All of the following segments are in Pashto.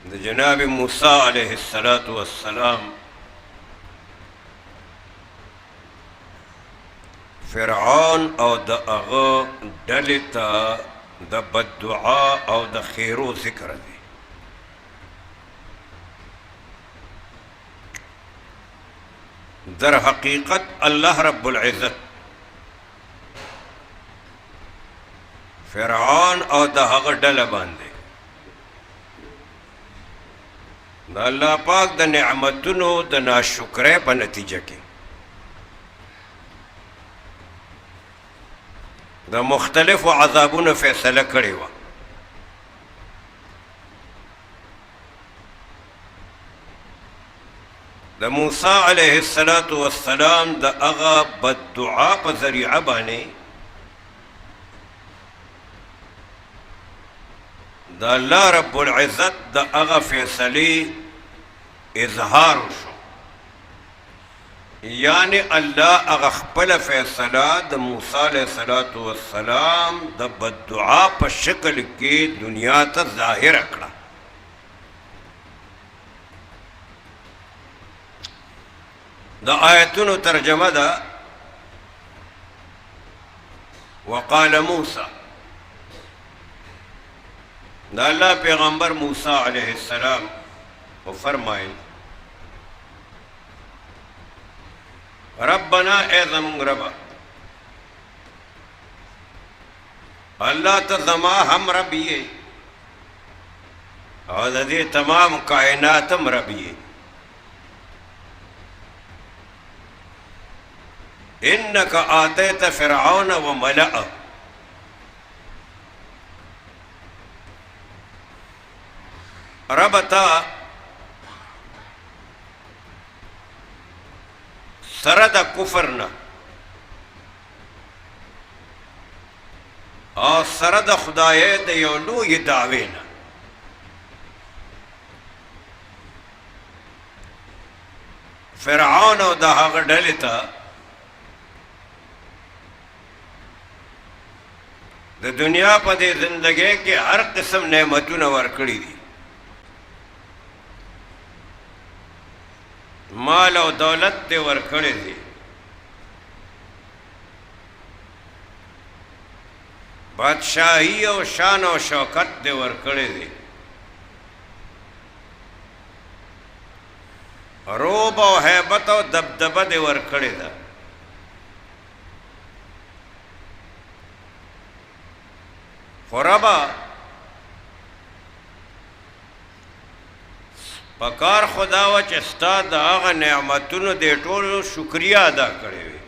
د جناب موسی علیه السلام فرعون او د هغه ډلې ته د بددعا او د خیرو ذکر دی. در حقیقت الله رب العزت فرعون او د هغه ډله باندې د الله پاک د نعمتونو د ناشکرۍ په نتیجه کې د مختلفو عذابونو فیصله کړې وه. د موسی علیه السلام د هغه بددعا په ذریعه باندې د الله رب العزت د هغه فیصلې اظهار شو، یعنی الله هغه خپل فیصله د موسی علیه السلام د بددعا په شکل کې دنیا ته ظاهره کړه. د آیتونو ترجمه ده وقال موسی، د الله پیغمبر موسی علیه السلام و فرمایل ربنا اے زمونږ ربه، الله ته زما هم رب یې او د دې تمام کائنات هم رب یې. انک آتیت فرعون وملأه، رب تا سره د کفر نه او سره د خدای د یو لوی دعوې نه فرعون او د هغه ډلې ته د دنیا په دې زندګۍ کې هر قسم نعمتونه ورکړي دي، مال او دولت دې ورکړي دي، بادشاہی او شان او شوکت دې ورکړي دي، روب او هیبت او دبدبه دې ورکړي ده. خو ربا پکار خدا و چې ستا د هغه نعمتونو دې ټولو شکریه ادا کړې وي.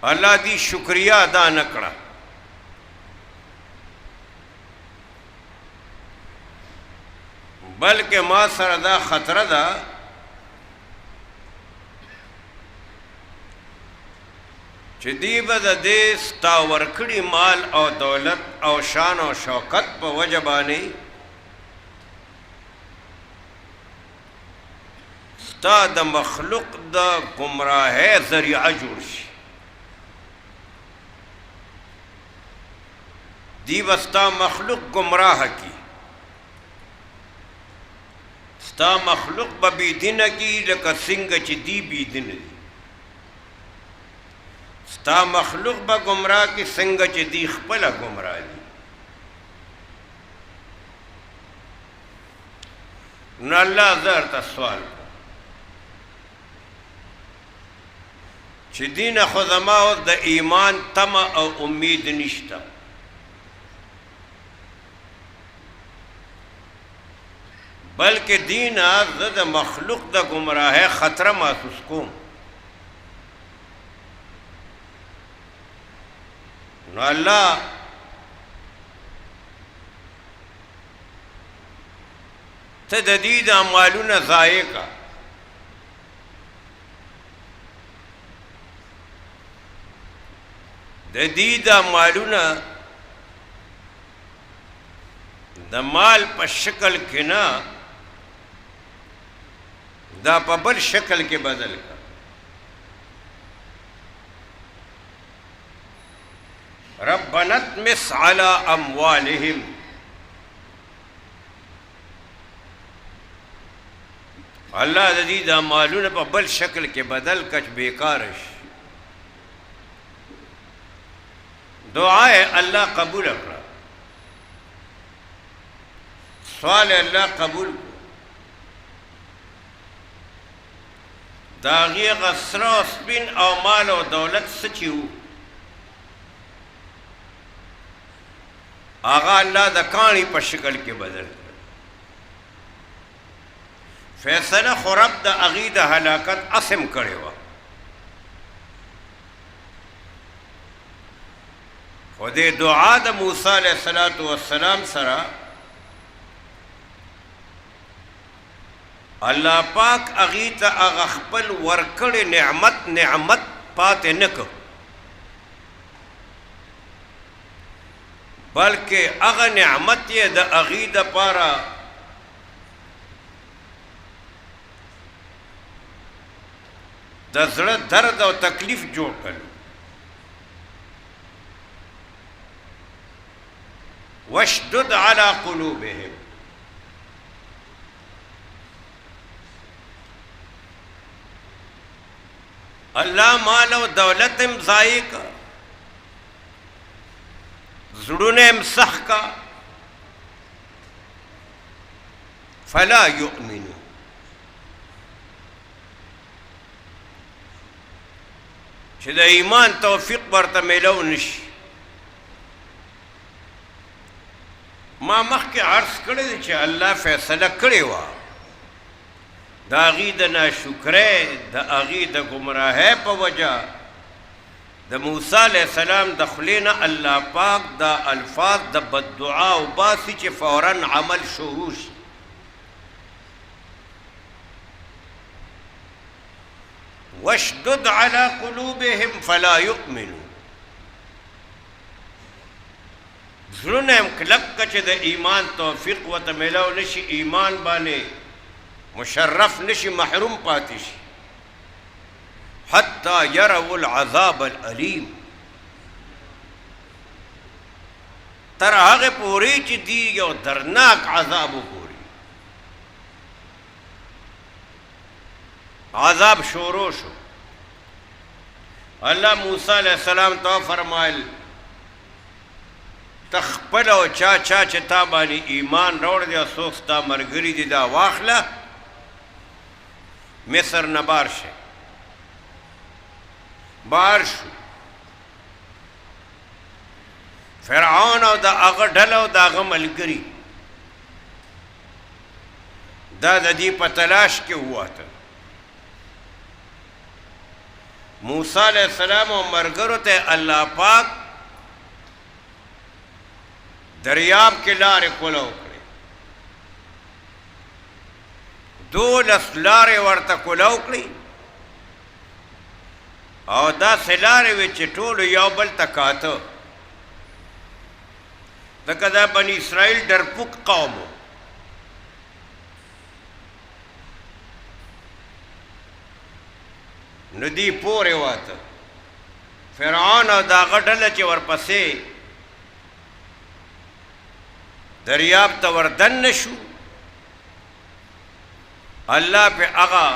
الله دې شکریه ادا نه کړه، بلکې ما سره دا خطره ده چې دی به د دې ستا ورکړي مال او دولت او شان او شوکت په وجه باندې ستا د مخلوق د ګمراهۍ ذریعه جوړ شي. دی به ستا مخلوق گمراه کی، ستا مخلوق به بېدینه کی لکه څنګه چې دی بېدینه دي، ستا مخلوق به گمراه کی څنګه چې دی خپله گمراه دي. نو الله زه درته سوال کوم چې دینه خو زما اوس د ایمان تمه او امید نشته، بلکې دینه زه د مخلوق د گمراهۍ خطره محسوس کوم. نو الله ته د دې د اعمالونه ضایع کا، د دې د اعمالونه د مال په شکل کې نه دا په بل شکل کې بدل کا. ربنا اطمس على اموالهم. الله د دې د مالونو په بل شکل کې بدل کچ بیکار شي. دعا الله قبول کړه، سوال الله قبول کړه. دا غي غسرا سپین او مال او دولت سچیو آغا الله د کانی په شکل کې بدل کړ. فیصله خراب د اغي د هلاکت اسم کړي و. خو دې دعا د موسی علیه السلام سره الله پاک اغي ته هغه خپل ورکړې نعمت پاتې نه کړ، بلکې هغه نعمت یې د اغي دپاره د زړه درد او تکلیف جوړ کړ. واشدد على قلوبهم. الله مال او دولت هم ضایع کا، زړونه هم سخت کا، فلا یؤمنون. چې د ایمان توفیق ورته میلو نشي. ما مخکې عرض کړی دی چې الله فیصله کړې وه د هغې د ناشکرۍ د هغې د ګمراهۍ په وجه د موسی علیه السلام د خولې نه الله پاک دا الفاظ د بددعا وباسي چې فورا عمل شروع شي. واشدد على قلوبهم فلا يؤمنون. زړونه هم کلک که چې د ایمان توفیق ورته میلاو نشي، ایمان باندې مشرف نشي، محروم پاتې شي. حتی یروا العذاب العلیم، تر هغې پورې چې دی یو درناک عذاب وګوري. عذاب شروع شو. الله موسی علیہ السلام ته فرمایل تخپل او چا چې تا باندې ایمان راوړ دی او څوک ستا ملګري دي دا واخله، مصر نه بار شه. بار شو فرعون او د هغه ډله او د هغه ملګري دا د دې په تلاش کې ووته. موسی علیہ السلام او ملګرو ته الله پاک دریاب کې لارې کولو کړې، 12 لارې ورته کولو کړې، او داسې لارې وې چې ټولو یو بل ته کاته. ځکه دا بني اسرائیل ډرپوک قوم و. نو دی پورې واته فرعون او د هغه ډله چې ورپسې دریاب ته وردن نشو، الله پہ هغه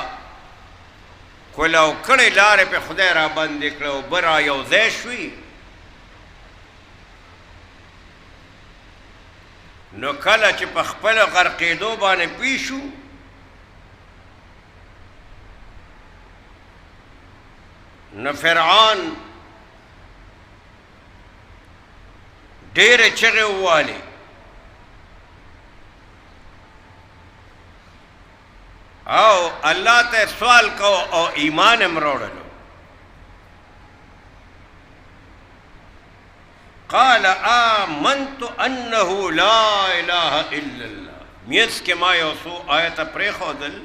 کولو کړې لارې پہ خدای را باندې کړه او اوبه را یو ځای شوي. نو کله چې په خپلو غرقېدو باندې پوه شو، نو فرعون ډېرې چغې ووالې او الله ته سوال کو او ایمان هم راوړلو. قال آمنت انه لا اله الا الله. میس کې ما یو څو آیته پرېښودل.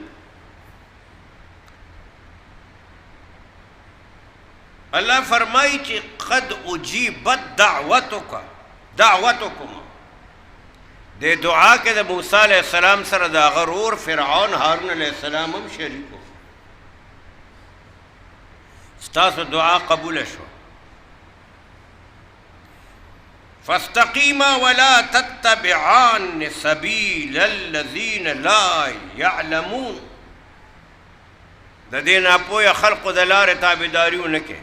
الله فرمایي چې قد اجیبت دعوتکم. د دعا کې د موسی علیہ السلام سره د هغه ورور فرعون هارون علیہ السلام هم شریک و. ستاسو دعا قبول شو. فاستقیما ولا تتبعان سبیل الذین لا یعلمون. د دې ناپوهه خلقو د لارې تابعداري ونه کې.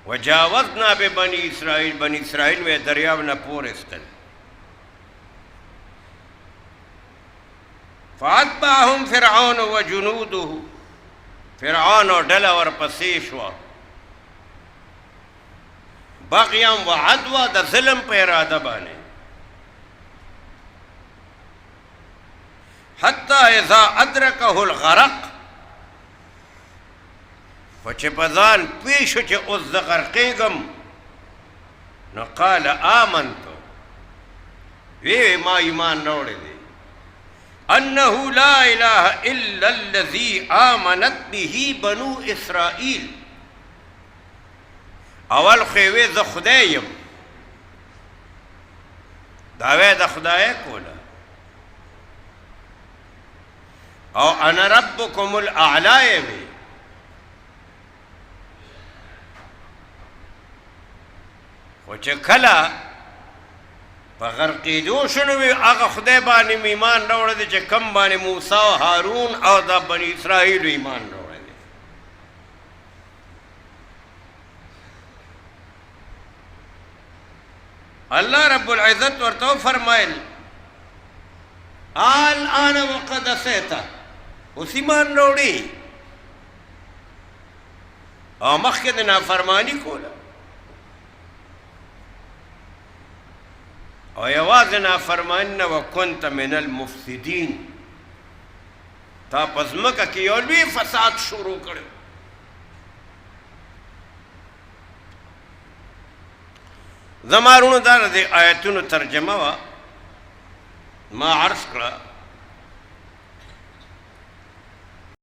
وجاوزنا ببني اسرائیل، بني اسرائیل وې دریاب نه پور استل. فاتبعهم فرعون وجنوده، فرعون او ډله ورپسې شوه بغیا و عدوا، د ظلم په اراده باندې. حتی اذا ادرکه الغرق، خو چې په ځان پوه شو چې اوس زه غرقېږم، نو قال آمنتو، وی ما ایمان راوړی دی، انه لا اله الا الذي آمنت به بنو اسرائیل. اول خو زه خدای یم، دعوی د خدای کوله، او انا ربکم الاعلی وی. خو چې کله په غرقېدو شو نو هغه خدای باندې ایمان راوړی دی چې کم باندې موسی او هارون او د بني اسرائیل ایمان راوړی دی. الله رب العزت ورته فرمایل الآن وقد عصیت، اوس ایمان راوړي او مخکې د نافرماني کوله، او یوازې نافرماني نه وکنت من المفسدین، تا په ځمکه کې یو لوی فساد شروع کړی. زما وروڼو دا د آیتونو ترجمه وه، ما عرض کړه